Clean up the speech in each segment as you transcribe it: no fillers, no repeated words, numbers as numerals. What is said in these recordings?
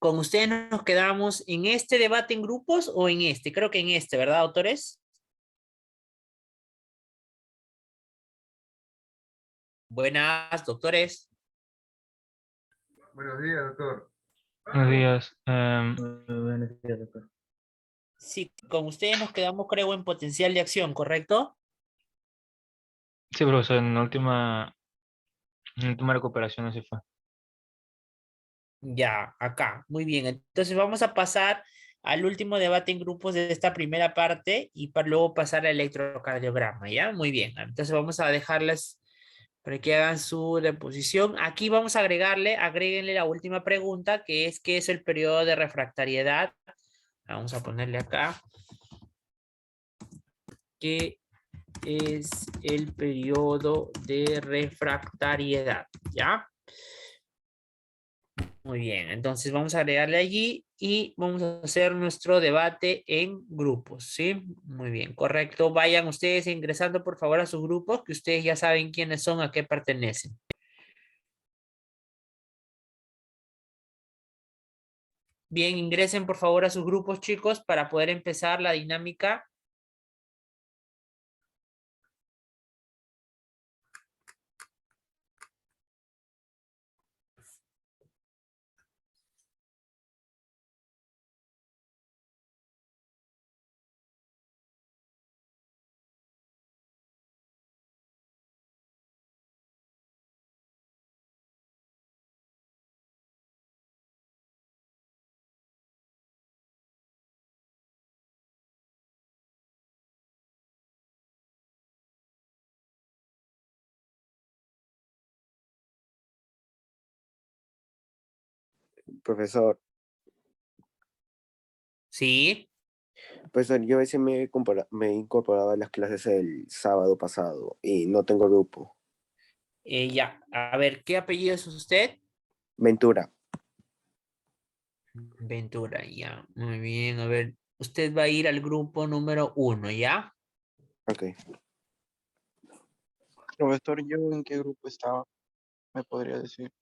con ustedes nos quedamos en este debate en grupos o en este. Creo que en este, ¿verdad, autores? Buenas, doctores. Buenos días, doctor. Buenos días. Buenos días, doctor. Sí, con ustedes nos quedamos, creo, en potencial de acción, ¿correcto? Sí, profesor, en la última recuperación así fue. Ya, acá. Muy bien. Entonces vamos a pasar al último debate en grupos de esta primera parte y para luego pasar al electrocardiograma, ¿ya? Muy bien. Entonces vamos a dejarles para que hagan su deposición. Aquí vamos a agréguenle la última pregunta, que es ¿qué es el periodo de refractariedad? Vamos a ponerle acá. ¿Qué es el periodo de refractariedad? ¿Ya? Muy bien, entonces vamos a agregarle allí y vamos a hacer nuestro debate en grupos, ¿sí? Muy bien, correcto. Vayan ustedes ingresando por favor a sus grupos, que ustedes ya saben quiénes son, a qué pertenecen. Bien, ingresen por favor a sus grupos, chicos, para poder empezar la dinámica. Profesor, Sí, profesor, yo a veces me he incorporado a las clases el sábado pasado y no tengo grupo. ya. A ver, ¿qué apellido es usted? Ventura, Ventura, ya. Muy bien, a ver. Usted va a ir al grupo número 1, ¿ya? ok. Profesor, ¿yo en qué grupo estaba? ¿Me podría decir?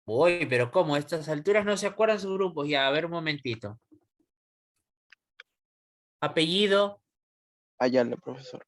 Uy, pero ¿cómo? A estas alturas no se acuerdan sus grupos. Ya, a ver un momentito. Apellido. Ayala, profesor.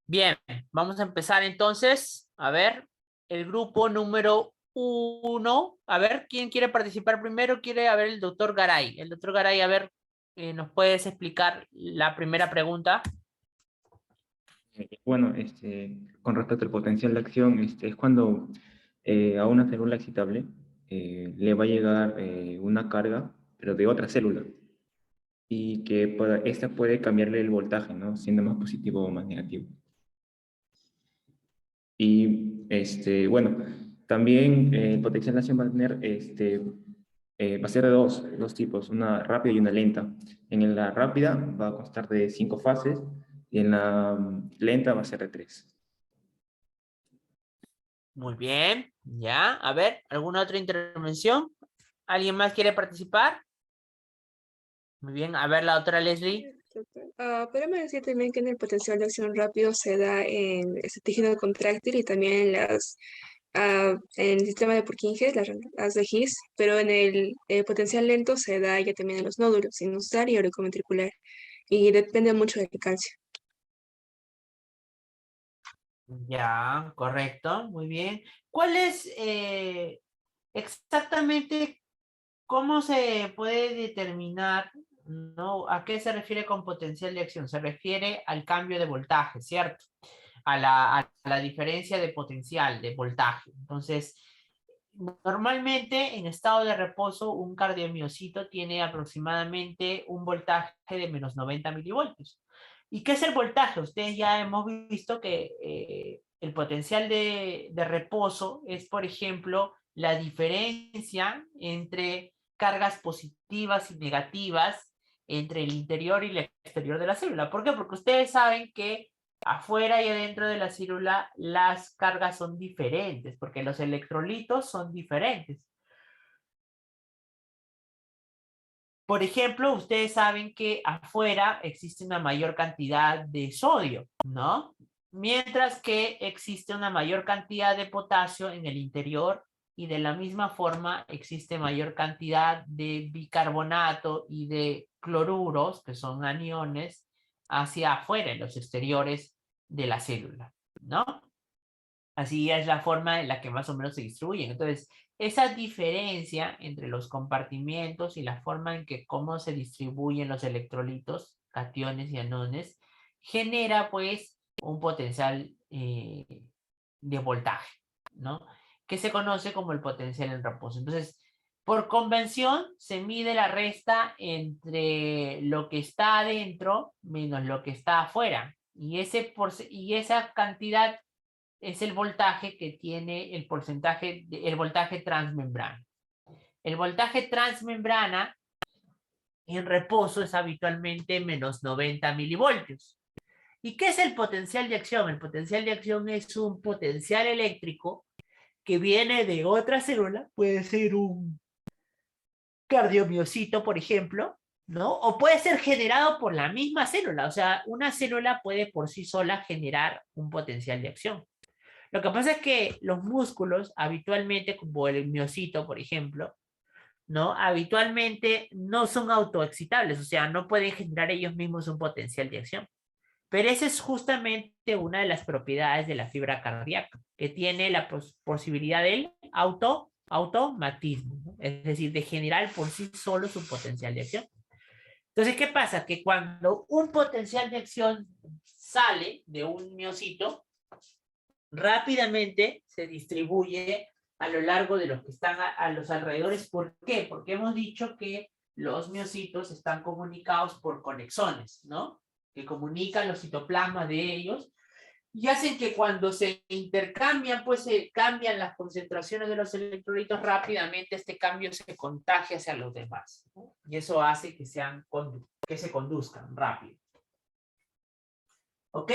Bien, vamos a empezar entonces. A ver, el grupo número 1. A ver, ¿quién quiere participar primero? Quiere, a ver, el doctor Garay. El doctor Garay, a ver, ¿nos puedes explicar la primera pregunta? Bueno, con respecto al potencial de acción, es cuando a una célula excitable le va a llegar una carga, pero de otra célula, y que esta puede cambiarle el voltaje, ¿no? Siendo más positivo o más negativo. Y, bueno, también el potencial de acción va a tener, va a ser de dos tipos, una rápida y una lenta. En la rápida va a constar de 5 fases, y en la lenta va a ser de 3. Muy bien, ya. A ver, ¿alguna otra intervención? ¿Alguien más quiere participar? Muy bien, a ver, la doctora Leslie. Podemos decir también que en el potencial de acción rápido se da en este tejido contráctil y también en el sistema de Purkinje, las de His, pero en el potencial lento se da ya también en los nódulos sinusal y auriculoventricular y depende mucho del calcio. Ya, correcto, muy bien. ¿Cuál es exactamente cómo se puede determinar, ¿no? ¿A qué se refiere con potencial de acción? Se refiere al cambio de voltaje, ¿cierto? A la diferencia de potencial, de voltaje. Entonces, normalmente en estado de reposo, un cardiomiocito tiene aproximadamente un voltaje de menos 90 milivoltios. ¿Y qué es el voltaje? Ustedes ya hemos visto que el potencial de reposo es, por ejemplo, la diferencia entre cargas positivas y negativas entre el interior y el exterior de la célula. ¿Por qué? Porque ustedes saben que afuera y adentro de la célula las cargas son diferentes, porque los electrolitos son diferentes. Por ejemplo, ustedes saben que afuera existe una mayor cantidad de sodio, ¿no? Mientras que existe una mayor cantidad de potasio en el interior y de la misma forma existe mayor cantidad de bicarbonato y de cloruros, que son aniones, hacia afuera, en los exteriores de la célula, ¿no? Así es la forma en la que más o menos se distribuyen. Entonces, esa diferencia entre los compartimientos y la forma en que cómo se distribuyen los electrolitos, cationes y anones, genera pues un potencial de voltaje, ¿no? Que se conoce como el potencial en reposo. Entonces, por convención, se mide la resta entre lo que está adentro menos lo que está afuera. Y esa cantidad es el voltaje que tiene el porcentaje, el voltaje transmembrana. El voltaje transmembrana en reposo es habitualmente menos 90 milivoltios. ¿Y qué es el potencial de acción? El potencial de acción es un potencial eléctrico que viene de otra célula, puede ser un cardiomiocito, por ejemplo, ¿no? O puede ser generado por la misma célula, o sea, una célula puede por sí sola generar un potencial de acción. Lo que pasa es que los músculos, habitualmente, como el miocito, por ejemplo, ¿no? Habitualmente no son autoexcitables, o sea, no pueden generar ellos mismos un potencial de acción. Pero esa es justamente una de las propiedades de la fibra cardíaca, que tiene la posibilidad del automatismo, ¿no? Es decir, de generar por sí solo su potencial de acción. Entonces, ¿qué pasa? Que cuando un potencial de acción sale de un miocito, rápidamente se distribuye a lo largo de los que están a los alrededores. ¿Por qué? Porque hemos dicho que los miocitos están comunicados por conexones, ¿no? Que comunican los citoplasmas de ellos y hacen que cuando se intercambian, pues se cambian las concentraciones de los electrolitos rápidamente, este cambio se contagia hacia los demás, ¿no? Y eso hace que se conduzcan rápido. ¿Ok?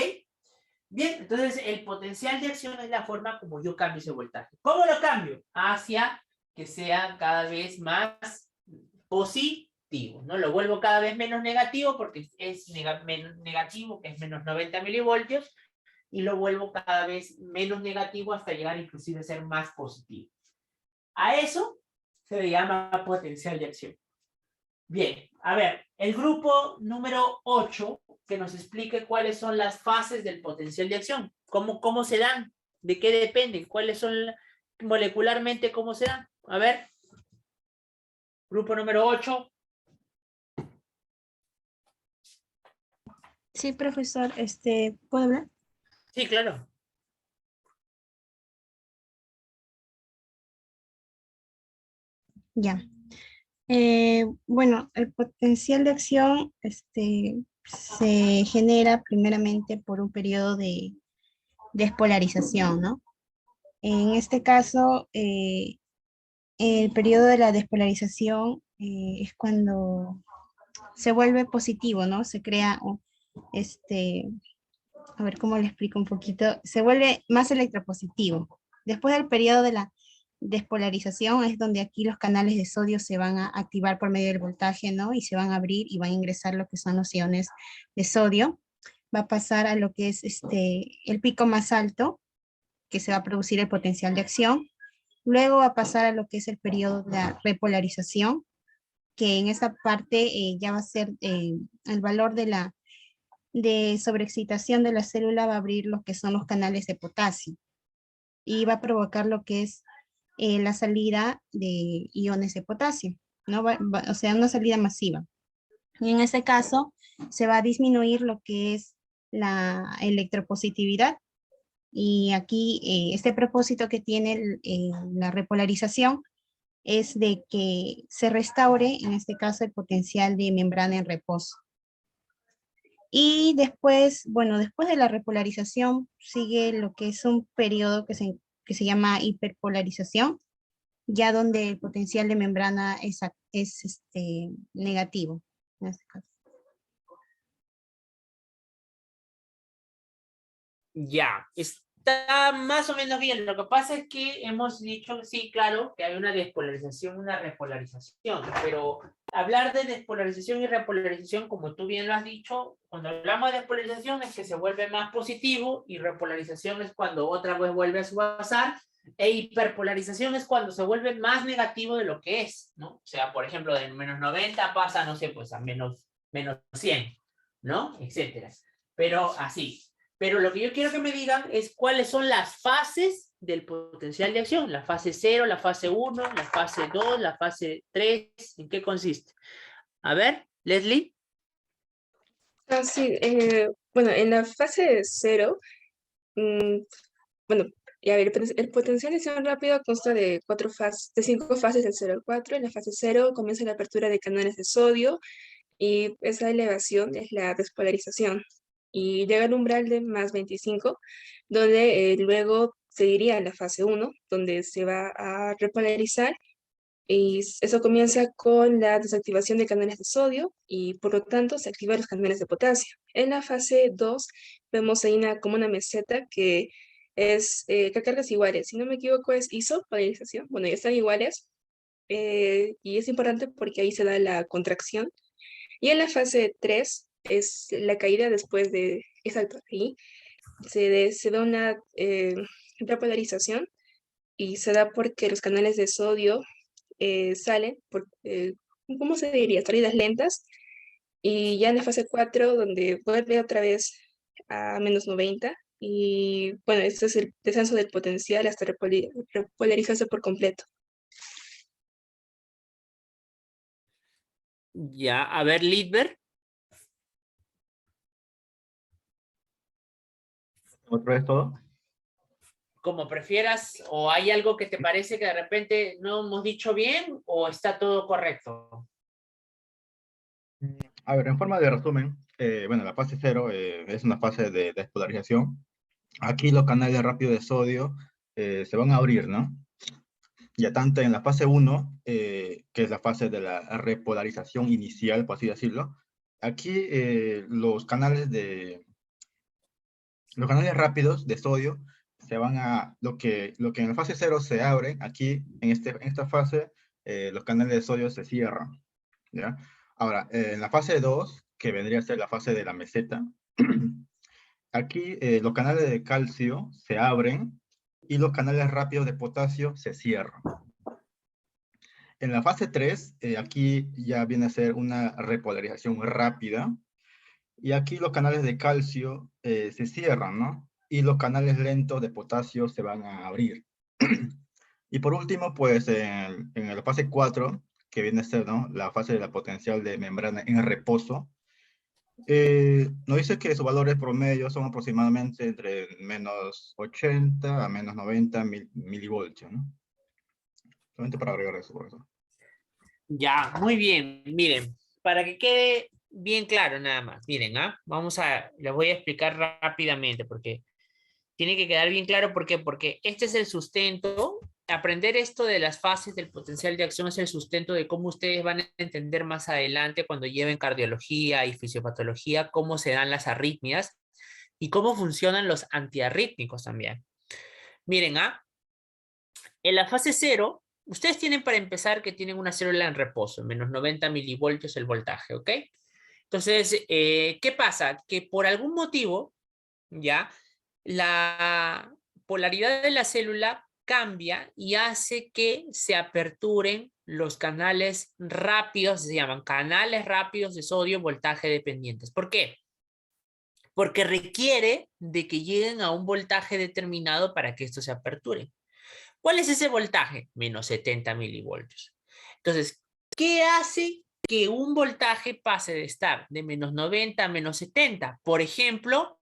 Bien, entonces el potencial de acción es la forma como yo cambio ese voltaje. ¿Cómo lo cambio? Hacia que sea cada vez más positivo, ¿no? Lo vuelvo cada vez menos negativo porque es negativo, que es menos 90 milivoltios, y lo vuelvo cada vez menos negativo hasta llegar inclusive a ser más positivo. A eso se le llama potencial de acción. Bien, a ver, el grupo número 8 que nos explique cuáles son las fases del potencial de acción, cómo se dan, de qué dependen, cuáles son molecularmente, cómo se dan. A ver, grupo número 8. Sí, profesor, ¿puedo hablar? Sí, claro. Ya. Bueno, el potencial de acción se genera primeramente por un periodo de despolarización, ¿no? En este caso, el periodo de la despolarización es cuando se vuelve positivo, ¿no? Se crea, a ver cómo le explico un poquito, se vuelve más electropositivo. Después del periodo de la despolarización es donde aquí los canales de sodio se van a activar por medio del voltaje, ¿no? Y se van a abrir y van a ingresar lo que son los iones de sodio. Va a pasar a lo que es el pico más alto, que se va a producir el potencial de acción. Luego va a pasar a lo que es el periodo de la repolarización, que en esa parte ya va a ser el valor de sobreexcitación de la célula va a abrir lo que son los canales de potasio y va a provocar lo que es la salida de iones de potasio, ¿no? O sea, una salida masiva. Y en ese caso se va a disminuir lo que es la electropositividad. Y aquí este propósito que tiene la repolarización es de que se restaure, en este caso, el potencial de membrana en reposo. Y después, bueno, después de la repolarización sigue lo que es un periodo que se llama hiperpolarización, ya donde el potencial de membrana es negativo. En este caso. Ya, está más o menos bien. Lo que pasa es que hemos dicho, sí, claro, que hay una despolarización, una repolarización, pero hablar de despolarización y repolarización, como tú bien lo has dicho, cuando hablamos de despolarización es que se vuelve más positivo y repolarización es cuando otra vez vuelve a subasar e hiperpolarización es cuando se vuelve más negativo de lo que es, ¿no? O sea, por ejemplo, de menos 90 pasa, no sé, pues a menos 100, ¿no? Etcétera. Pero así. Pero lo que yo quiero que me digan es cuáles son las fases del potencial de acción. La fase 0, la fase 1, la fase 2, la fase 3. ¿En qué consiste? A ver, Leslie. Sí, bueno, en la fase 0, bueno, y a ver, el potencial de acción rápido consta de 5 fases del 0 al 4. En la fase 0 comienza la apertura de canales de sodio y esa elevación es la despolarización. Y llega al umbral de más 25, donde luego seguiría en la fase 1, donde se va a repolarizar. Y eso comienza con la desactivación de canales de sodio y por lo tanto se activan los canales de potasio. En la fase 2 vemos ahí como una meseta que es que cargas iguales. Si no me equivoco es isopolarización. Bueno, ya están iguales y es importante porque ahí se da la contracción. Y en la fase 3 es la caída después de, exacto, ahí se da una repolarización y se da porque los canales de sodio salen por, ¿cómo se diría? Salidas lentas. Y ya en la fase 4, donde vuelve otra vez a menos 90. Y bueno, este es el descenso del potencial hasta repolarizarse por completo. Ya, a ver, Lidberg. ¿Otra vez todo? Como prefieras, o hay algo que te parece que de repente no hemos dicho bien, o está todo correcto. A ver, en forma de resumen, bueno, la fase 0 es una fase de despolarización. Aquí los canales rápidos de sodio se van a abrir, ¿no? Ya tanto en la fase 1, que es la fase de la repolarización inicial, por así decirlo, aquí los canales rápidos de sodio se van a, lo que en la fase 0 se abre, aquí en esta fase los canales de sodio se cierran, ¿ya? Ahora, en la fase 2, que vendría a ser la fase de la meseta, aquí los canales de calcio se abren y los canales rápidos de potasio se cierran. En la fase 3, aquí ya viene a ser una repolarización rápida Y aquí los canales de calcio se cierran, ¿no? Y los canales lentos de potasio se van a abrir. Y por último, pues en la fase 4, que viene a ser, ¿no?, la fase de la potencial de membrana en reposo, nos dice que sus valores promedio son aproximadamente entre menos 80 a menos 90 milivoltios, ¿no? Solamente para agregar eso, por eso. Ya, muy bien. Miren, para que quede bien claro nada más. Miren, les voy a explicar rápidamente porque tiene que quedar bien claro. ¿Por qué? Porque este es el sustento. Aprender esto de las fases del potencial de acción es el sustento de cómo ustedes van a entender más adelante cuando lleven cardiología y fisiopatología, cómo se dan las arritmias y cómo funcionan los antiarrítmicos también. Miren, en la fase 0, ustedes tienen para empezar que tienen una célula en reposo, menos 90 milivoltios el voltaje, ¿ok? Entonces, ¿qué pasa? Que por algún motivo, ya, la polaridad de la célula cambia y hace que se aperturen los canales rápidos, se llaman canales rápidos de sodio voltaje dependientes. ¿Por qué? Porque requiere de que lleguen a un voltaje determinado para que esto se aperture. ¿Cuál es ese voltaje? Menos 70 milivoltios. Entonces, ¿qué hace que un voltaje pase de estar de menos 90 a menos 70? Por ejemplo,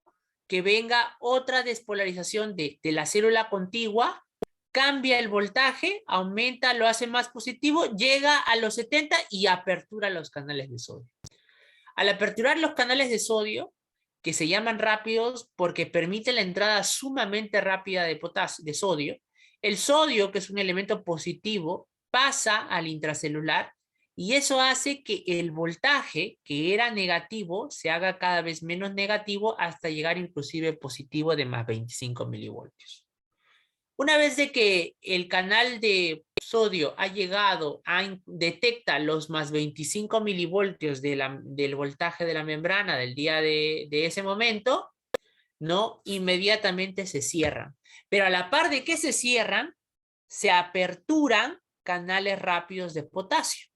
que venga otra despolarización de la célula contigua, cambia el voltaje, aumenta, lo hace más positivo, llega a los 70 y apertura los canales de sodio. Al aperturar los canales de sodio, que se llaman rápidos porque permite la entrada sumamente rápida de sodio, el sodio, que es un elemento positivo, pasa al intracelular y eso hace que el voltaje que era negativo se haga cada vez menos negativo hasta llegar inclusive positivo de más 25 milivoltios. Una vez de que el canal de sodio ha llegado, detecta los más 25 milivoltios del voltaje de la membrana del día de ese momento, ¿no? Inmediatamente se cierran. Pero a la par de que se cierran, se aperturan canales rápidos de potasio.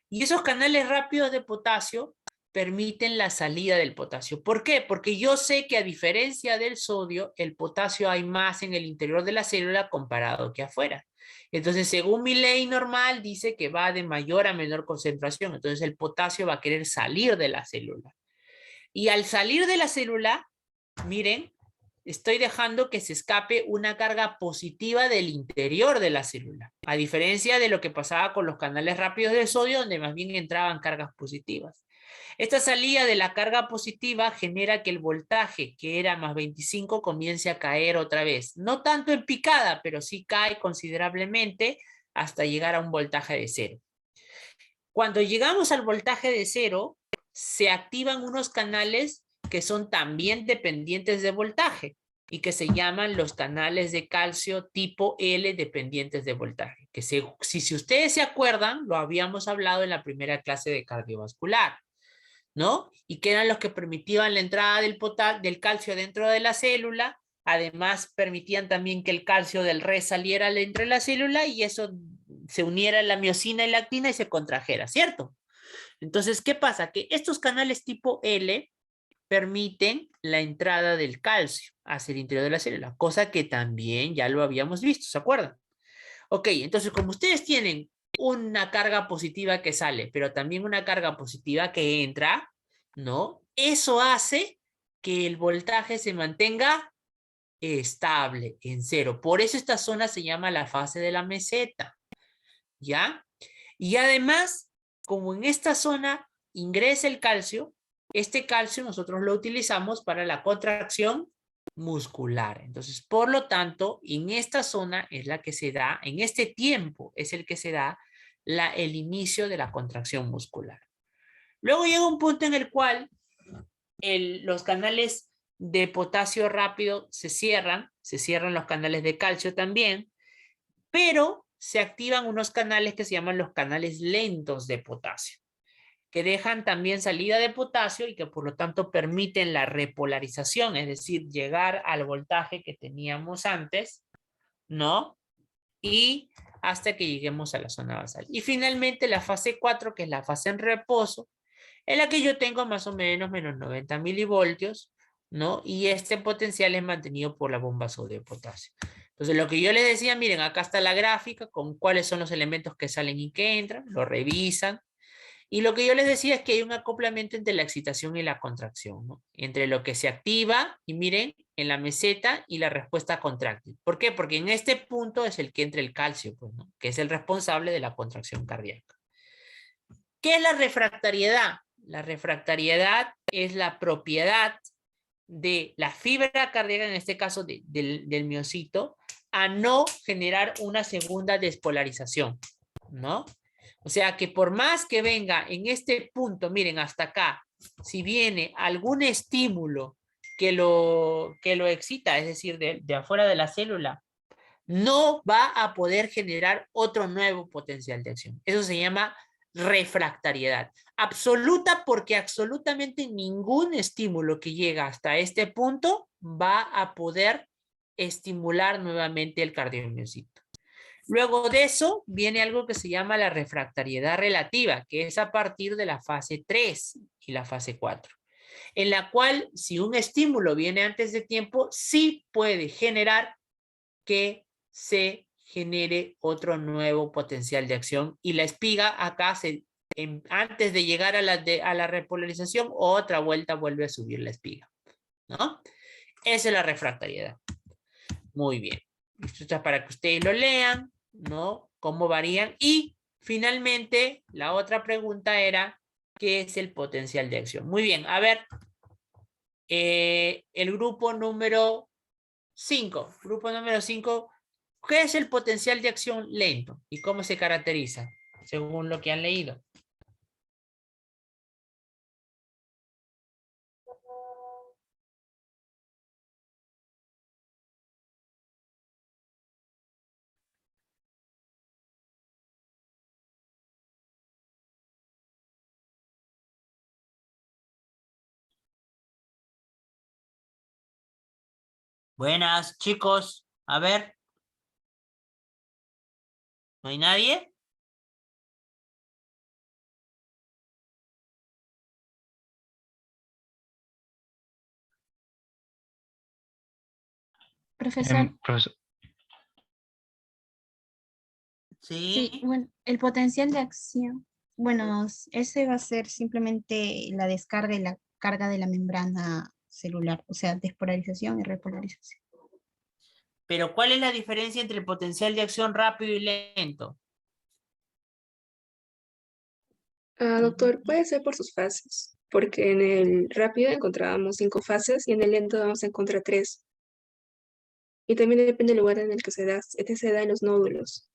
Y esos canales rápidos de potasio permiten la salida del potasio. ¿Por qué? Porque yo sé que a diferencia del sodio, el potasio hay más en el interior de la célula comparado que afuera. Entonces, según mi ley normal, dice que va de mayor a menor concentración. Entonces, el potasio va a querer salir de la célula. Y al salir de la célula, miren, estoy dejando que se escape una carga positiva del interior de la célula, a diferencia de lo que pasaba con los canales rápidos de sodio, donde más bien entraban cargas positivas. Esta salida de la carga positiva genera que el voltaje, que era más 25, comience a caer otra vez. No tanto en picada, pero sí cae considerablemente hasta llegar a un voltaje de 0. Cuando llegamos al voltaje de 0, se activan unos canales que son también dependientes de voltaje y que se llaman los canales de calcio tipo L dependientes de voltaje. Que si ustedes se acuerdan, lo habíamos hablado en la primera clase de cardiovascular, ¿no? Y que eran los que permitían la entrada del calcio dentro de la célula. Además, permitían también que el calcio del res saliera dentro de la célula y eso se uniera a la miosina y lactina y se contrajera, ¿cierto? Entonces, ¿qué pasa? Que estos canales tipo L permiten la entrada del calcio hacia el interior de la célula, cosa que también ya lo habíamos visto, ¿se acuerdan? Ok, entonces como ustedes tienen una carga positiva que sale, pero también una carga positiva que entra, ¿no? Eso hace que el voltaje se mantenga estable en 0. Por eso esta zona se llama la fase de la meseta, ¿ya? Y además, como en esta zona ingresa el calcio, este calcio nosotros lo utilizamos para la contracción muscular. Entonces, por lo tanto, en esta zona es la que se da, en este tiempo es el que se da el inicio de la contracción muscular. Luego llega un punto en el cual los canales de potasio rápido se cierran los canales de calcio también, pero se activan unos canales que se llaman los canales lentos de potasio, que dejan también salida de potasio y que por lo tanto permiten la repolarización, es decir, llegar al voltaje que teníamos antes, ¿no? Y hasta que lleguemos a la zona basal. Y finalmente la fase 4, que es la fase en reposo, en la que yo tengo más o menos menos 90 milivoltios, ¿no? Y este potencial es mantenido por la bomba sodio de potasio. Entonces, lo que yo les decía, miren, acá está la gráfica con cuáles son los elementos que salen y que entran, lo revisan. Y lo que yo les decía es que hay un acoplamiento entre la excitación y la contracción, ¿no? Entre lo que se activa, y miren, en la meseta y la respuesta contráctil. ¿Por qué? Porque en este punto es el que entra el calcio, pues, ¿no? Que es el responsable de la contracción cardíaca. ¿Qué es la refractariedad? La refractariedad es la propiedad de la fibra cardíaca, en este caso del miocito, a no generar una segunda despolarización, ¿no? O sea que por más que venga en este punto, miren, hasta acá, si viene algún estímulo que lo excita, es decir, de afuera de la célula, no va a poder generar otro nuevo potencial de acción. Eso se llama refractariedad. Absoluta, porque absolutamente ningún estímulo que llega hasta este punto va a poder estimular nuevamente el cardiomiocito. Luego de eso viene algo que se llama la refractariedad relativa, que es a partir de la fase 3 y la fase 4, en la cual si un estímulo viene antes de tiempo, sí puede generar que se genere otro nuevo potencial de acción, y la espiga acá antes de llegar a la repolarización, otra vuelta vuelve a subir la espiga, ¿no? Esa es la refractariedad. Muy bien. Esto es para que ustedes lo lean, ¿no? Cómo varían. Y finalmente, la otra pregunta era, ¿qué es el potencial de acción? Muy bien, a ver, el grupo número 5. Grupo número 5, ¿qué es el potencial de acción lento y cómo se caracteriza? Según lo que han leído. Buenas, chicos. A ver. ¿No hay nadie? Profesor, Profesor, sí, Sí. bueno, el potencial de acción, bueno, ese va a ser simplemente la descarga y la carga de la membrana celular, o sea, despolarización y repolarización. Pero ¿cuál es la diferencia entre el potencial de acción rápido y lento? Doctor, puede ser por sus fases, porque en el rápido encontrábamos 5 fases y en el lento vamos a encontrar 3. Y también depende del lugar en el que se da. Este se da en los nódulos.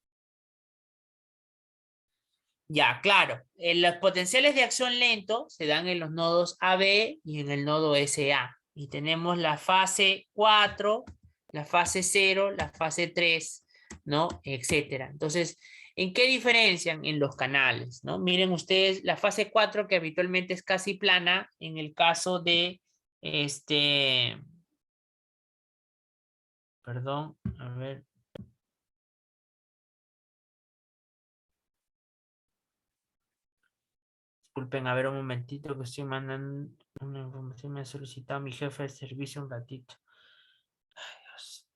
Ya, claro. Los potenciales de acción lento se dan en los nodos AB y en el nodo SA. Y tenemos la fase 4, la fase 0, la fase 3, ¿no? Etcétera. Entonces, ¿en qué diferencian? En los canales, ¿no? Miren ustedes, la fase 4, que habitualmente es casi plana, en el caso de perdón, a ver. Disculpen, a ver un momentito que estoy mandando una información. Me ha solicitado mi jefe de servicio un ratito. Ay, Dios.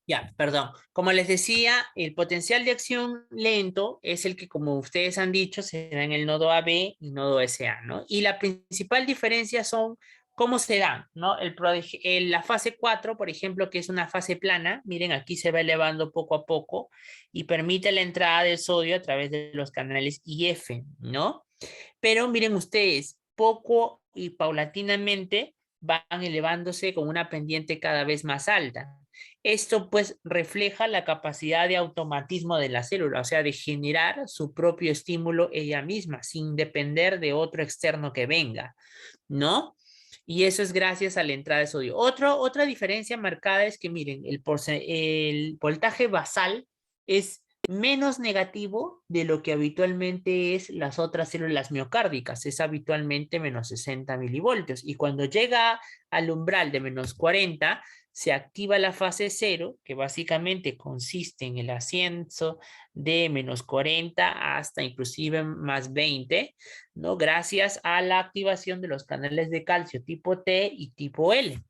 Ya, perdón. Como les decía, el potencial de acción lento es el que, como ustedes han dicho, se da en el nodo AB y nodo SA, ¿no? Y la principal diferencia son cómo se dan, ¿no? La fase 4, por ejemplo, que es una fase plana, miren, aquí se va elevando poco a poco y permite la entrada del sodio a través de los canales IF, ¿no? Pero miren ustedes, poco y paulatinamente van elevándose con una pendiente cada vez más alta. Esto pues refleja la capacidad de automatismo de la célula, o sea, de generar su propio estímulo ella misma, sin depender de otro externo que venga, ¿no? Y eso es gracias a la entrada de sodio. Otra diferencia marcada es que, miren, el voltaje basal es menos negativo de lo que habitualmente es las otras células miocárdicas, es habitualmente menos 60 milivoltios. Y cuando llega al umbral de menos 40, se activa la fase cero, que básicamente consiste en el ascenso de menos 40 hasta inclusive más 20, ¿no? Gracias a la activación de los canales de calcio tipo T y tipo L.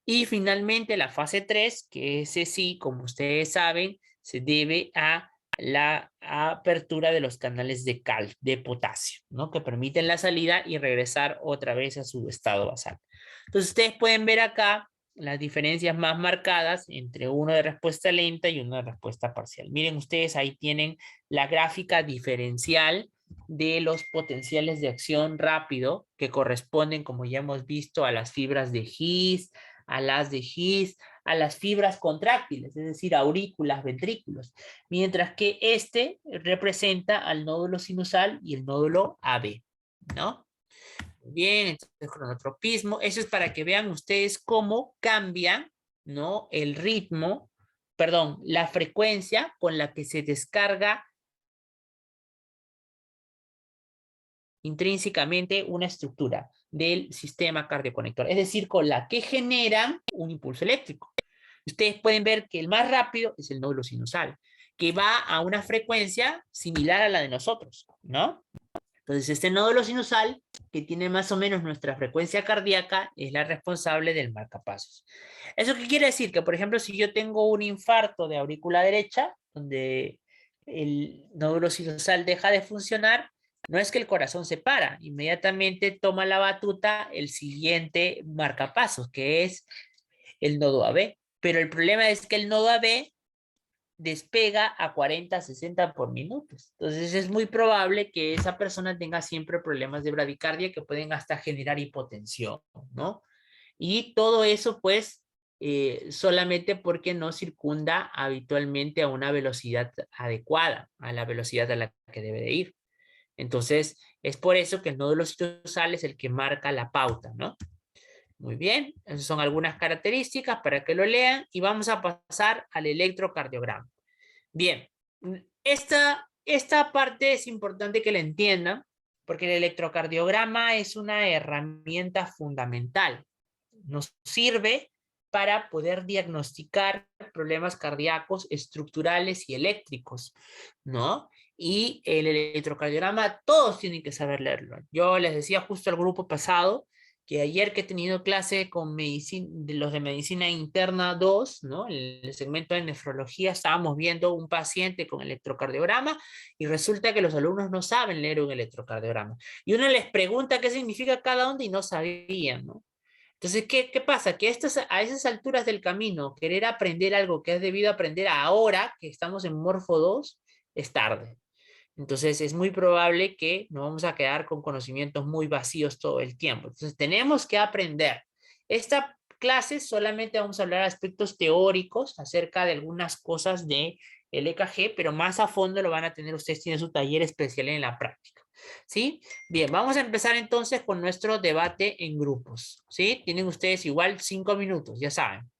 Y finalmente la fase 3, que ese sí, como ustedes saben, se debe a la apertura de los canales de potasio, ¿no? Que permiten la salida y regresar otra vez a su estado basal. Entonces ustedes pueden ver acá las diferencias más marcadas entre uno de respuesta lenta y uno de respuesta parcial. Miren ustedes, ahí tienen la gráfica diferencial de los potenciales de acción rápido que corresponden, como ya hemos visto, a las fibras de His, a las de His, a las fibras contráctiles, es decir, aurículas, ventrículos, mientras que este representa al nódulo sinusal y el nódulo AB, ¿no? Bien, entonces cronotropismo, eso es para que vean ustedes cómo cambia, ¿no? El ritmo, perdón, la frecuencia con la que se descarga intrínsecamente una estructura del sistema cardioconector, es decir, con la que generan un impulso eléctrico. Ustedes pueden ver que el más rápido es el nódulo sinusal, que va a una frecuencia similar a la de nosotros, ¿no? Entonces, este nódulo sinusal, que tiene más o menos nuestra frecuencia cardíaca, es la responsable del marcapasos. ¿Eso qué quiere decir? Que, por ejemplo, si yo tengo un infarto de aurícula derecha, donde el nódulo sinusal deja de funcionar, no es que el corazón se para, inmediatamente toma la batuta el siguiente marcapasos, que es el nodo AB. Pero el problema es que el nodo AB despega a 40, 60 por minutos. Entonces es muy probable que esa persona tenga siempre problemas de bradicardia que pueden hasta generar hipotensión, ¿no? Y todo eso pues solamente porque no circunda habitualmente a una velocidad adecuada, a la velocidad a la que debe de ir. Entonces es por eso que el nódulo sinusal es el que marca la pauta, ¿no? Muy bien, esas son algunas características para que lo lean y vamos a pasar al electrocardiograma. Bien, esta parte es importante que la entiendan porque el electrocardiograma es una herramienta fundamental. Nos sirve para poder diagnosticar problemas cardíacos estructurales y eléctricos, ¿no? Y el electrocardiograma todos tienen que saber leerlo. Yo les decía justo al grupo pasado que ayer que he tenido clase con de los de medicina interna 2, ¿no? En el segmento de nefrología estábamos viendo un paciente con electrocardiograma y resulta que los alumnos no saben leer un electrocardiograma. Y uno les pregunta qué significa cada onda y no sabían, ¿no? Entonces, ¿qué pasa? Que a esas alturas del camino, querer aprender algo que has debido aprender ahora, que estamos en Morfo 2, es tarde. Entonces es muy probable que nos vamos a quedar con conocimientos muy vacíos todo el tiempo. Entonces tenemos que aprender. Esta clase solamente vamos a hablar de aspectos teóricos acerca de algunas cosas de el EKG, pero más a fondo lo van a tener ustedes, tienen su taller especial en la práctica. ¿Sí? Bien, vamos a empezar entonces con nuestro debate en grupos. ¿Sí? Tienen ustedes igual 5 minutos, ya saben.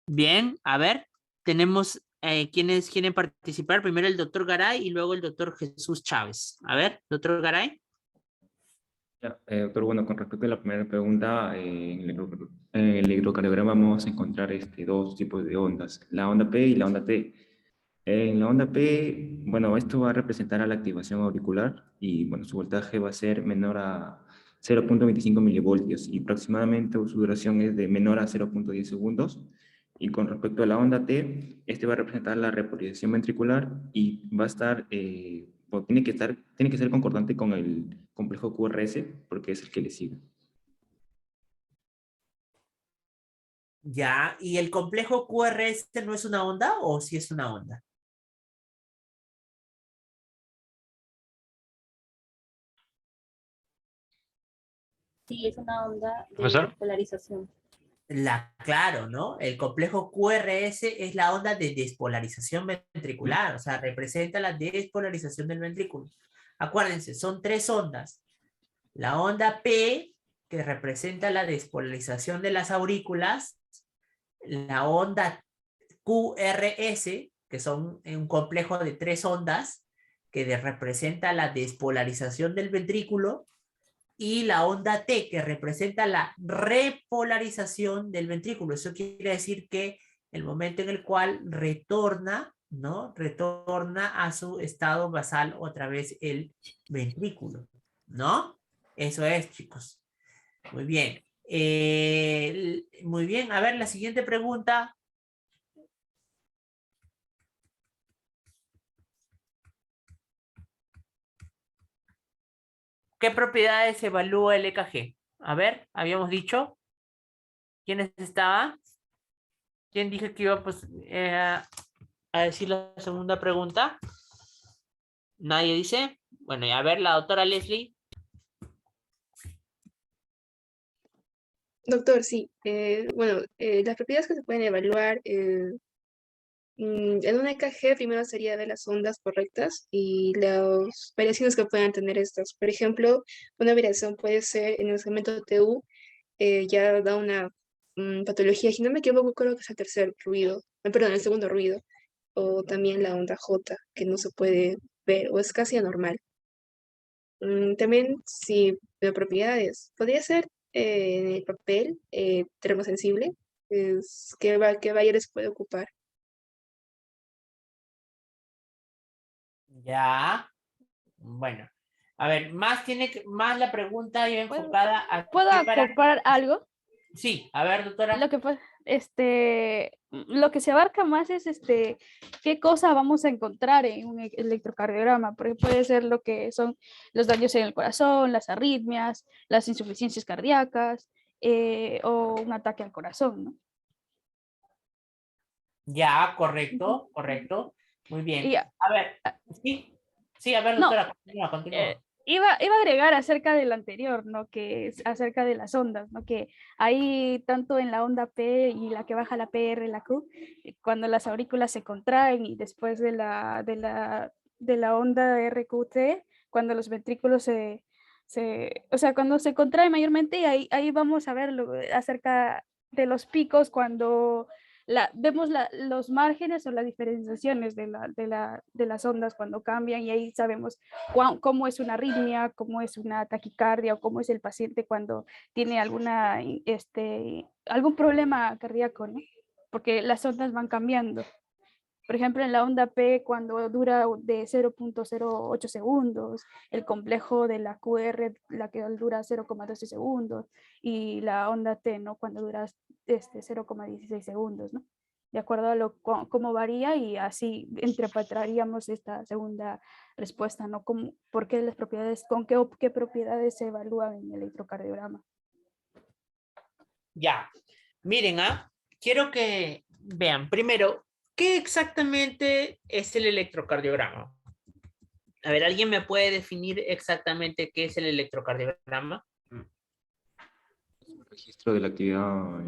Bien, a ver, tenemos quienes quieren participar. Primero el doctor Garay y luego el doctor Jesús Chávez. A ver, doctor Garay. Ya, doctor, bueno, con respecto a la primera pregunta, en el electrocardiograma vamos a encontrar dos tipos de ondas, la onda P y la onda T. En la onda P, bueno, esto va a representar a la activación auricular y, bueno, su voltaje va a ser menor a 0.25 milivoltios y aproximadamente su duración es de menor a 0.10 segundos. Y con respecto a la onda T, este va a representar la repolarización ventricular y va a estar, o tiene que ser concordante con el complejo QRS porque es el que le sigue. Ya, ¿y el complejo QRS no es una onda o sí es una onda? Sí, es una onda de ¿Profesor? polarización. Claro, ¿no? El complejo QRS es la onda de despolarización ventricular, o sea, representa la despolarización del ventrículo. Acuérdense, son tres ondas. La onda P, que representa la despolarización de las aurículas, la onda QRS, que son un complejo de tres ondas, que representa la despolarización del ventrículo, y la onda T, que representa la repolarización del ventrículo. Eso quiere decir que el momento en el cual retorna, ¿no? Retorna a su estado basal otra vez el ventrículo, ¿no? Eso es, chicos. Muy bien. Muy bien. A ver, la siguiente pregunta. ¿Qué propiedades evalúa el EKG? A ver, habíamos dicho. ¿Quiénes estaban? ¿Quién dije que iba pues, a decir la segunda pregunta? ¿Nadie dice? Bueno, y a ver, la doctora Leslie. Doctor, sí. Bueno, las propiedades que se pueden evaluar en un EKG primero sería ver las ondas correctas y las variaciones que puedan tener estas. Por ejemplo, una variación puede ser en el segmento TU, ya da una patología, si no me equivoco, creo que es el tercer ruido, perdón, el segundo ruido, o también la onda J, que no se puede ver o es casi anormal. También, si de propiedades, podría ser en el papel termosensible, qué valores puede ocupar. Ya. Bueno. A ver, más la pregunta iba enfocada a ¿Puedo qué para. aportar algo? Sí, a ver, doctora. Lo que se abarca más es qué cosa vamos a encontrar en un electrocardiograma, porque puede ser lo que son los daños en el corazón, las arritmias, las insuficiencias cardíacas o un ataque al corazón, ¿no? Ya, correcto, correcto. Muy bien. Y, A ver, sí, a ver, no, doctora, continúa. Iba a agregar acerca del anterior, ¿no? Que es acerca de las ondas, ¿no? Que hay tanto en la onda P y la que baja la PR, la Q, cuando las aurículas se contraen y después de la onda RQT, cuando los ventrículos o sea, cuando se contrae mayormente, ahí vamos a ver acerca de los picos cuando vemos los márgenes o las diferenciaciones de las ondas cuando cambian y ahí sabemos cómo es una arritmia, cómo es una taquicardia o cómo es el paciente cuando tiene algún problema cardíaco, ¿no? Porque las ondas van cambiando. Por ejemplo, en la onda P, cuando dura de 0.08 segundos, el complejo de la QR, la que dura 0.12 segundos, y la onda T, ¿no? Cuando dura 0.16 segundos, ¿no? De acuerdo a cómo varía, y así interpretaríamos esta segunda respuesta, ¿no? ¿Por qué las propiedades, qué propiedades se evalúan en el electrocardiograma? Ya. Miren, quiero que vean primero, ¿qué exactamente es el electrocardiograma? A ver, ¿alguien me puede definir exactamente qué es el electrocardiograma? Registro de la actividad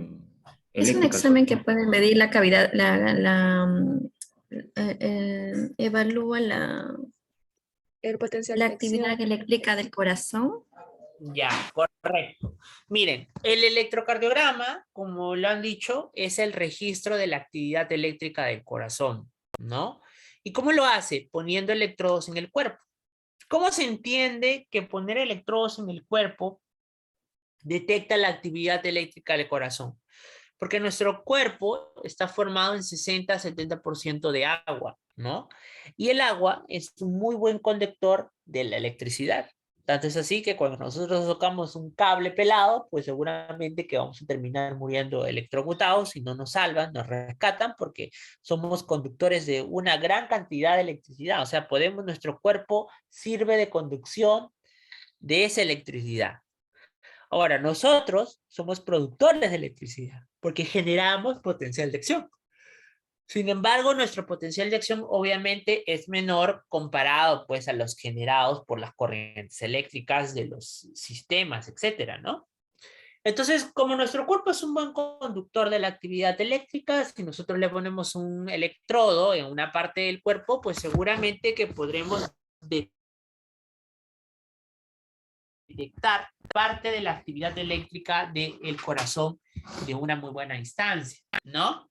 Es un eléctrica. examen que puede medir la cavidad, evalúa El potencial la de acción. actividad eléctrica del corazón Ya, correcto. Miren, el electrocardiograma, como lo han dicho, es el registro de la actividad eléctrica del corazón, ¿no? ¿Y cómo lo hace? Poniendo electrodos en el cuerpo. ¿Cómo se entiende que poner electrodos en el cuerpo detecta la actividad eléctrica del corazón? Porque nuestro cuerpo está formado en 60-70% de agua, ¿no? Y el agua es un muy buen conductor de la electricidad. Tanto es así que cuando nosotros tocamos un cable pelado, pues seguramente que vamos a terminar muriendo electrocutados si no nos salvan, nos rescatan, porque somos conductores de una gran cantidad de electricidad. O sea, nuestro cuerpo sirve de conducción de esa electricidad. Ahora, nosotros somos productores de electricidad porque generamos potencial de acción. Sin embargo, nuestro potencial de acción obviamente es menor comparado pues a los generados por las corrientes eléctricas de los sistemas, etcétera, ¿no? Entonces, como nuestro cuerpo es un buen conductor de la actividad eléctrica, si nosotros le ponemos un electrodo en una parte del cuerpo, pues seguramente que podremos detectar parte de la actividad eléctrica del corazón de una muy buena instancia, ¿no?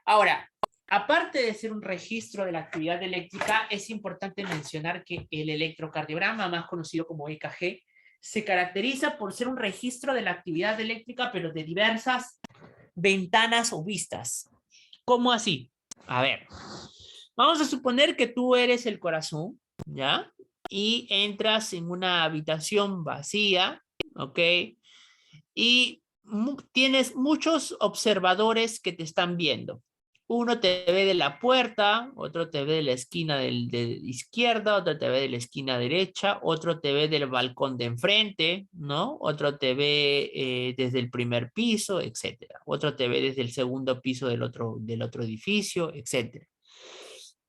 Ahora, aparte de ser un registro de la actividad eléctrica, es importante mencionar que el electrocardiograma, más conocido como EKG, se caracteriza por ser un registro de la actividad eléctrica, pero de diversas ventanas o vistas. ¿Cómo así? A ver, vamos a suponer que tú eres el corazón, ¿ya? Y entras en una habitación vacía, ¿ok? Y tienes muchos observadores que te están viendo. Uno te ve de la puerta, otro te ve de la esquina de izquierda, otro te ve de la esquina derecha, otro te ve del balcón de enfrente, ¿no? Otro te ve desde el primer piso, etcétera. Otro te ve desde el segundo piso del otro edificio, etcétera.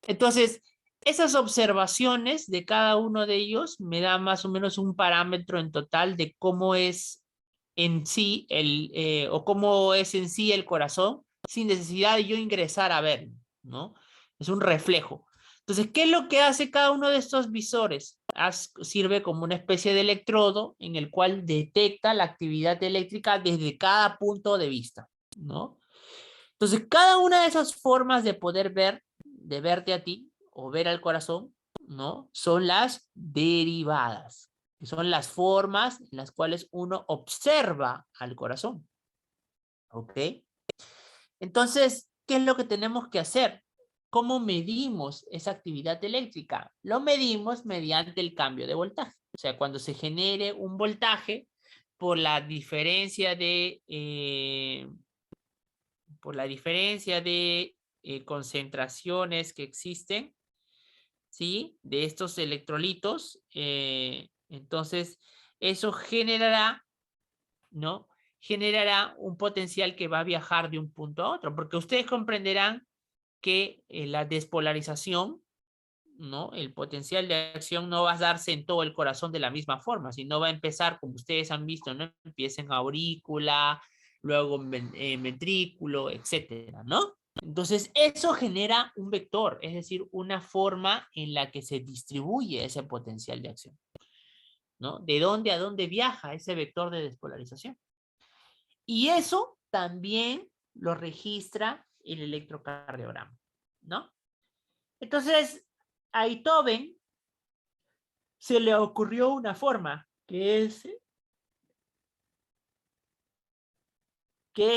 Entonces, esas observaciones de cada uno de ellos me da más o menos un parámetro en total de cómo es en sí o cómo es en sí el corazón sin necesidad de yo ingresar a verlo, ¿no? Es un reflejo. Entonces, ¿qué es lo que hace cada uno de estos visores? Sirve como una especie de electrodo en el cual detecta la actividad eléctrica desde cada punto de vista, ¿no? Entonces, cada una de esas formas de poder ver, de verte a ti o ver al corazón, ¿no? Son las derivadas, que son las formas en las cuales uno observa al corazón. ¿Ok? Entonces, ¿qué es lo que tenemos que hacer? ¿Cómo medimos esa actividad eléctrica? Lo medimos mediante el cambio de voltaje. O sea, cuando se genere un voltaje por la diferencia de concentraciones que existen, ¿sí? De estos electrolitos, entonces eso generará, ¿no? Generará un potencial que va a viajar de un punto a otro, porque ustedes comprenderán que la despolarización, ¿no? El potencial de acción no va a darse en todo el corazón de la misma forma, sino va a empezar, como ustedes han visto, ¿no? Empieza en aurícula, luego en ventrículo, etcétera, ¿no? Entonces, eso genera un vector, es decir, una forma en la que se distribuye ese potencial de acción, ¿no? ¿De dónde a dónde viaja ese vector de despolarización? Y eso también lo registra el electrocardiograma, ¿no? Entonces, a Beethoven se le ocurrió una forma, que es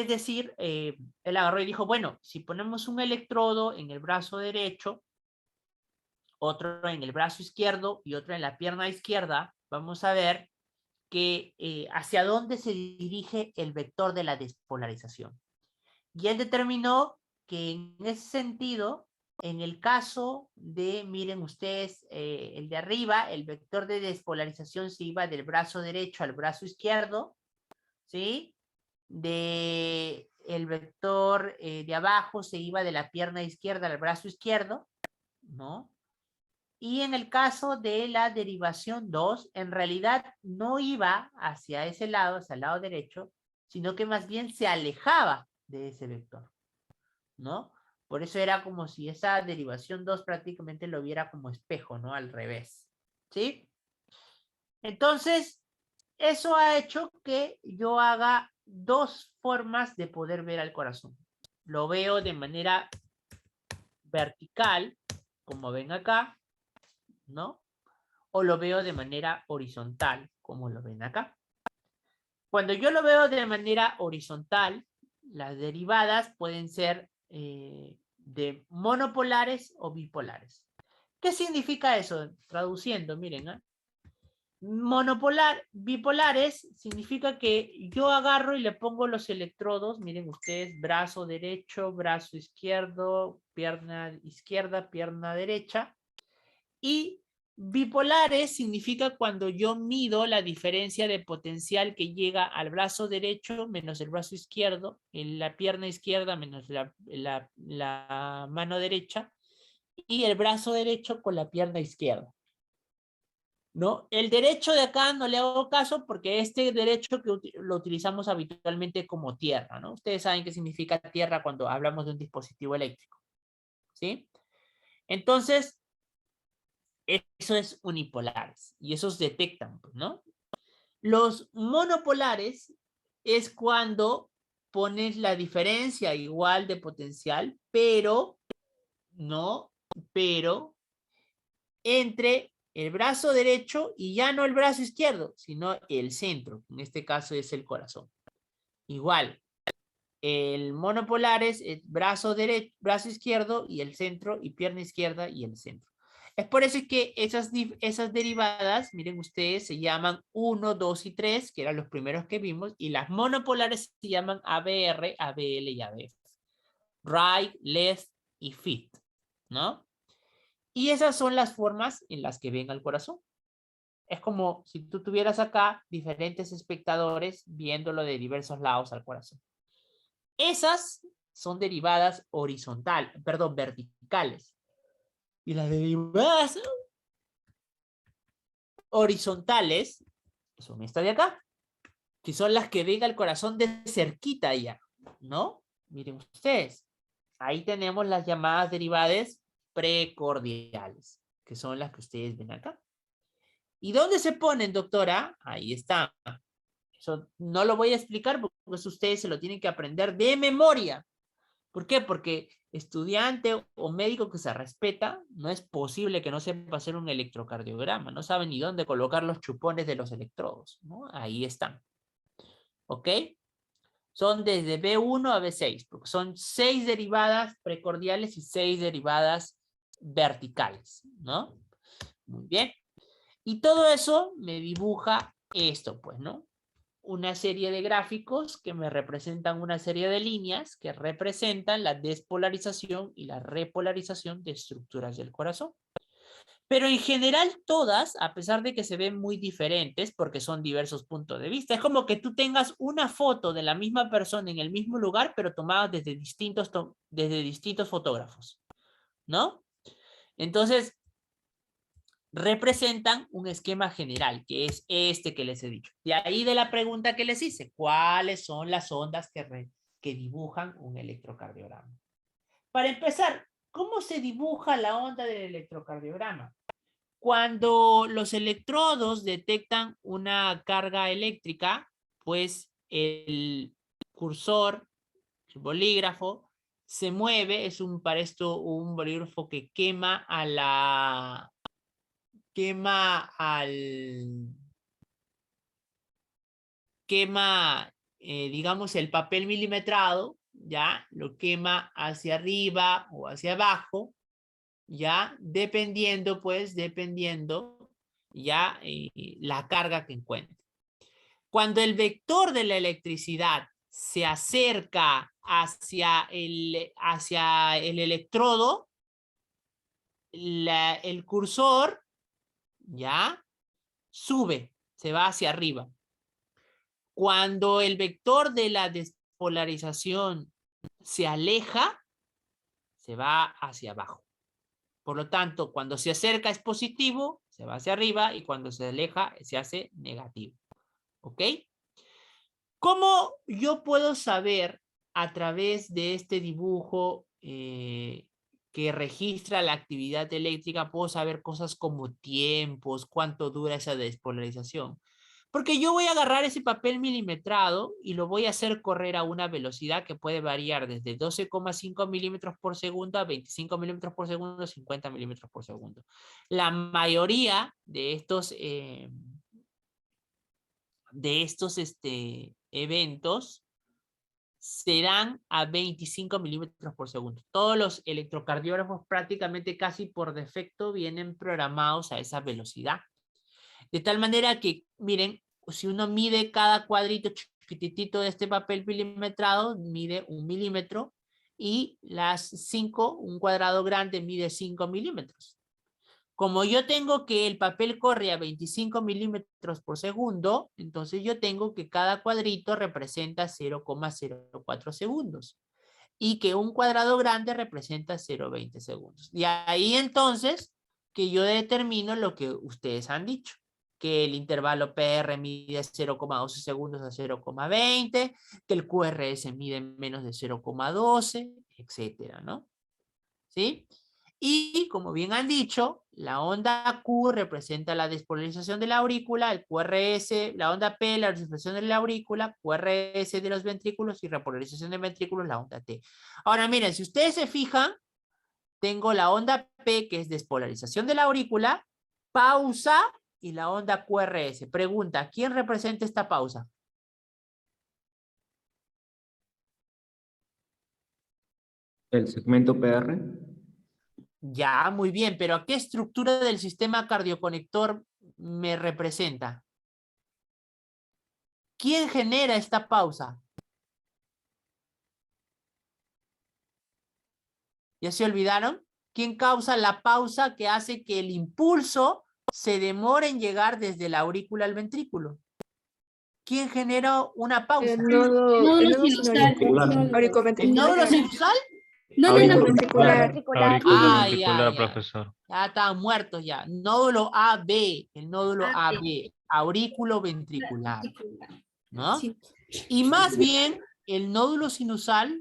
decir, él agarró y dijo, bueno, si ponemos un electrodo en el brazo derecho, otro en el brazo izquierdo y otro en la pierna izquierda, vamos a ver que hacia dónde se dirige el vector de la despolarización. Y él determinó que en ese sentido, en el caso de, miren ustedes, el de arriba, el vector de despolarización se iba del brazo derecho al brazo izquierdo, ¿sí? El vector de abajo se iba de la pierna izquierda al brazo izquierdo, ¿no? Y en el caso de la derivación 2, en realidad no iba hacia ese lado, hacia el lado derecho, sino que más bien se alejaba de ese vector, ¿no? Por eso era como si esa derivación 2 prácticamente lo viera como espejo, ¿no? Al revés, ¿sí? Entonces, eso ha hecho que yo haga dos formas de poder ver al corazón. Lo veo de manera vertical, como ven acá, ¿no? O lo veo de manera horizontal, como lo ven acá. Cuando yo lo veo de manera horizontal, las derivadas pueden ser de monopolares o bipolares. ¿Qué significa eso? Traduciendo, miren, ¿eh? Bipolares significa que yo agarro y le pongo los electrodos, miren ustedes, brazo derecho, brazo izquierdo, pierna izquierda, pierna derecha. Y bipolares significa cuando yo mido la diferencia de potencial que llega al brazo derecho menos el brazo izquierdo, en la pierna izquierda menos la mano derecha, y el brazo derecho con la pierna izquierda. ¿No? El derecho de acá no le hago caso porque este derecho que lo utilizamos habitualmente como tierra, ¿no? Ustedes saben qué significa tierra cuando hablamos de un dispositivo eléctrico, ¿sí? Entonces, eso es unipolares y esos detectan, ¿no? Los monopolares es cuando pones la diferencia igual de potencial, pero, ¿no? Pero entre el brazo derecho y ya no el brazo izquierdo, sino el centro, en este caso es el corazón. Igual, el monopolar es el brazo derecho, brazo izquierdo y el centro, y pierna izquierda y el centro. Es por eso que esas derivadas, miren ustedes, se llaman 1, 2 y 3, que eran los primeros que vimos, y las monopolares se llaman ABR, ABL y ABF. Right, left y fit, ¿no? Y esas son las formas en las que ven al corazón. Es como si tú tuvieras acá diferentes espectadores viéndolo de diversos lados al corazón. Esas son derivadas verticales. Y las derivadas horizontales son estas de acá, que son las que ven al corazón de cerquita ya, ¿no? Miren ustedes, ahí tenemos las llamadas derivadas precordiales, que son las que ustedes ven acá. ¿Y dónde se ponen, doctora? Ahí está. Eso no lo voy a explicar porque eso ustedes se lo tienen que aprender de memoria. ¿Por qué? Porque estudiante o médico que se respeta, no es posible que no sepa hacer un electrocardiograma. No sabe ni dónde colocar los chupones de los electrodos, ¿no? Ahí están. ¿Ok? Son desde B1 a B6, porque son 6 derivadas precordiales y 6 derivadas verticales, ¿no? Muy bien. Y todo eso me dibuja esto, pues, ¿no? Una serie de gráficos que me representan una serie de líneas que representan la despolarización y la repolarización de estructuras del corazón. Pero en general todas, a pesar de que se ven muy diferentes porque son diversos puntos de vista, es como que tú tengas una foto de la misma persona en el mismo lugar, pero tomada desde distintos fotógrafos, ¿no? Entonces, representan un esquema general, que es este que les he dicho. De ahí de la pregunta que les hice, ¿cuáles son las ondas que dibujan un electrocardiograma? Para empezar, ¿cómo se dibuja la onda del electrocardiograma? Cuando los electrodos detectan una carga eléctrica, pues el cursor, el bolígrafo, se mueve, es para esto un bolígrafo que quema digamos, el papel milimetrado, ya, lo quema hacia arriba o hacia abajo, ya, dependiendo, ya, la carga que encuentre. Cuando el vector de la electricidad se acerca hacia el electrodo, el cursor, ya, sube, se va hacia arriba. Cuando el vector de la despolarización se aleja, se va hacia abajo. Por lo tanto, cuando se acerca es positivo, se va hacia arriba, y cuando se aleja se hace negativo. ¿Ok? ¿Cómo yo puedo saber a través de este dibujo que registra la actividad eléctrica, puedo saber cosas como tiempos, cuánto dura esa despolarización? Porque yo voy a agarrar ese papel milimetrado y lo voy a hacer correr a una velocidad que puede variar desde 12,5 milímetros por segundo a 25 milímetros por segundo, 50 milímetros por segundo. La mayoría de estos eventos se dan a 25 milímetros por segundo. Todos los electrocardiógrafos prácticamente casi por defecto vienen programados a esa velocidad. De tal manera que, miren, si uno mide cada cuadrito chiquitito de este papel milimetrado, mide 1 milímetro, y un cuadrado grande mide 5 milímetros. Como yo tengo que el papel corre a 25 milímetros por segundo, entonces yo tengo que cada cuadrito representa 0,04 segundos. Y que un cuadrado grande representa 0,20 segundos. Y ahí entonces que yo determino lo que ustedes han dicho. Que el intervalo PR mide 0,12 segundos a 0,20, que el QRS mide menos de 0,12, etcétera, ¿no? ¿Sí? Y como bien han dicho, la onda Q representa la despolarización de la aurícula, el QRS, la onda P, la dispersión de la aurícula, QRS de los ventrículos y repolarización de ventrículos, la onda T. Ahora miren, si ustedes se fijan, tengo la onda P, que es despolarización de la aurícula, pausa, y la onda QRS. Pregunta, ¿quién representa esta pausa? El segmento PR. Ya, muy bien, pero ¿a qué estructura del sistema cardioconector me representa? ¿Quién genera esta pausa? ¿Ya se olvidaron? ¿Quién causa la pausa que hace que el impulso se demore en llegar desde la aurícula al ventrículo? ¿Quién generó una pausa? El nodo sinusal. ¿El nódulo sinusal? No, Auriculoventricular. Auriculoventricular, profesor. Ya estaban muertos ya. Nódulo AB, el nódulo AB, aurículo-ventricular, ¿no? Sí. Y más bien, el nódulo sinusal,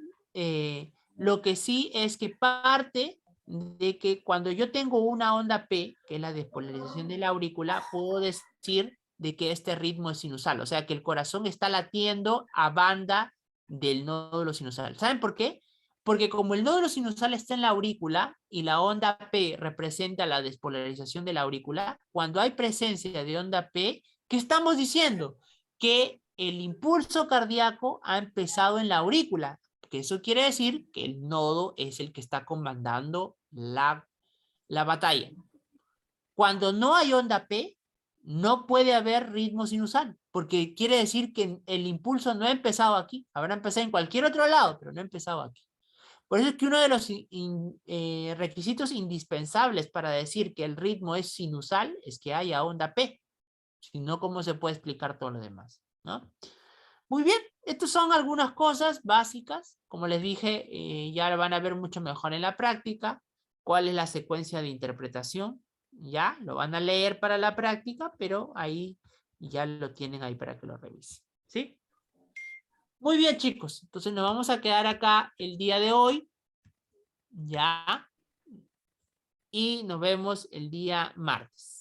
lo que sí es que parte de que cuando yo tengo una onda P, que es la despolarización de la aurícula, puedo decir de que este ritmo es sinusal, o sea que el corazón está latiendo a banda del nódulo sinusal. ¿Saben por qué? Porque como el nódulo sinusal está en la aurícula y la onda P representa la despolarización de la aurícula, cuando hay presencia de onda P, ¿qué estamos diciendo? Que el impulso cardíaco ha empezado en la aurícula, que eso quiere decir que el nodo es el que está comandando la batalla. Cuando no hay onda P, no puede haber ritmo sinusal, porque quiere decir que el impulso no ha empezado aquí, habrá empezado en cualquier otro lado, pero no ha empezado aquí. Por eso es que uno de los requisitos indispensables para decir que el ritmo es sinusal es que haya onda P. Si no, ¿cómo se puede explicar todo lo demás? ¿No? Muy bien, estas son algunas cosas básicas. Como les dije, ya van a ver mucho mejor en la práctica. ¿Cuál es la secuencia de interpretación? Ya, lo van a leer para la práctica, pero ahí ya lo tienen ahí para que lo revisen. ¿Sí? Muy bien, chicos. Entonces nos vamos a quedar acá el día de hoy. Ya. Y nos vemos el día martes.